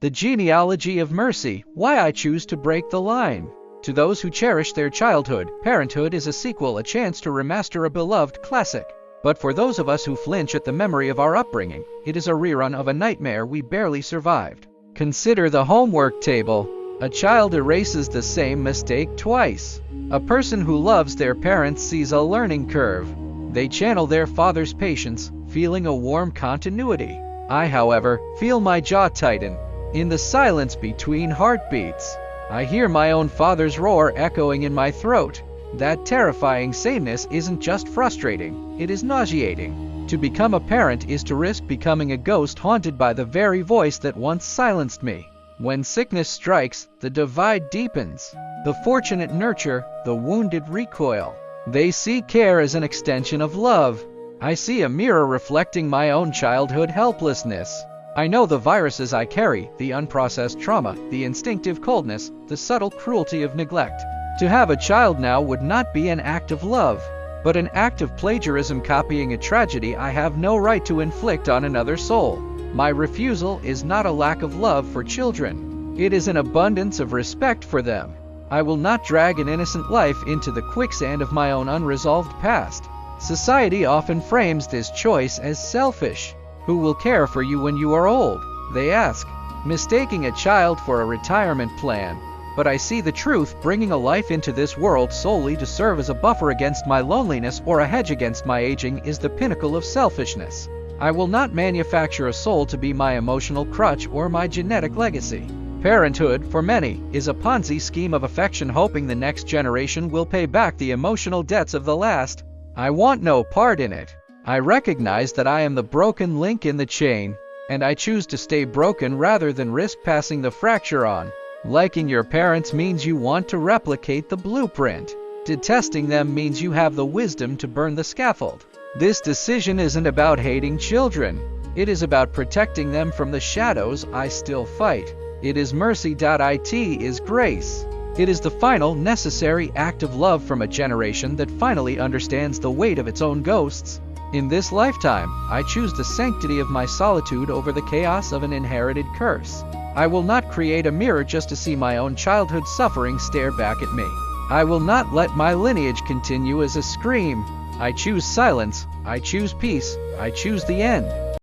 The genealogy of mercy, why I choose to break the line. To those who cherish their childhood, Parenthood is a sequel, a chance to remaster a beloved classic. But for those of us who flinch at the memory of our upbringing, it is a rerun of a nightmare we barely survived. Consider the homework table. A child erases the same mistake twice. A person who loves their parents sees a learning curve. They channel their father's patience, feeling a warm continuity. I, however, feel my jaw tighten. In the silence between heartbeats, I hear my own father's roar echoing in my throat. That terrifying sameness isn't just frustrating, it is nauseating. To become a parent is to risk becoming a ghost haunted by the very voice that once silenced me. When sickness strikes, the divide deepens. The fortunate nurture, the wounded recoil. They see care as an extension of love. I see a mirror reflecting my own childhood helplessness. I know the viruses I carry, the unprocessed trauma, the instinctive coldness, the subtle cruelty of neglect. To have a child now would not be an act of love, but an act of plagiarism, copying a tragedy I have no right to inflict on another soul. My refusal is not a lack of love for children. It is an abundance of respect for them. I will not drag an innocent life into the quicksand of my own unresolved past. Society often frames this choice as selfish. Who will care for you when you are old? They ask, mistaking a child for a retirement plan. But I see the truth. Bringing a life into this world solely to serve as a buffer against my loneliness or a hedge against my aging is the pinnacle of selfishness. I will not manufacture a soul to be my emotional crutch or my genetic legacy. Parenthood, for many, is a Ponzi scheme of affection, hoping the next generation will pay back the emotional debts of the last. I want no part in it. I recognize that I am the broken link in the chain, and I choose to stay broken rather than risk passing the fracture on. Liking your parents means you want to replicate the blueprint. Detesting them means you have the wisdom to burn the scaffold. This decision isn't about hating children. It is about protecting them from the shadows I still fight. It is mercy. It is grace. It is the final, necessary act of love from a generation that finally understands the weight of its own ghosts. In this lifetime, I choose the sanctity of my solitude over the chaos of an inherited curse. I will not create a mirror just to see my own childhood suffering stare back at me. I will not let my lineage continue as a scream. I choose silence. I choose peace. I choose the end.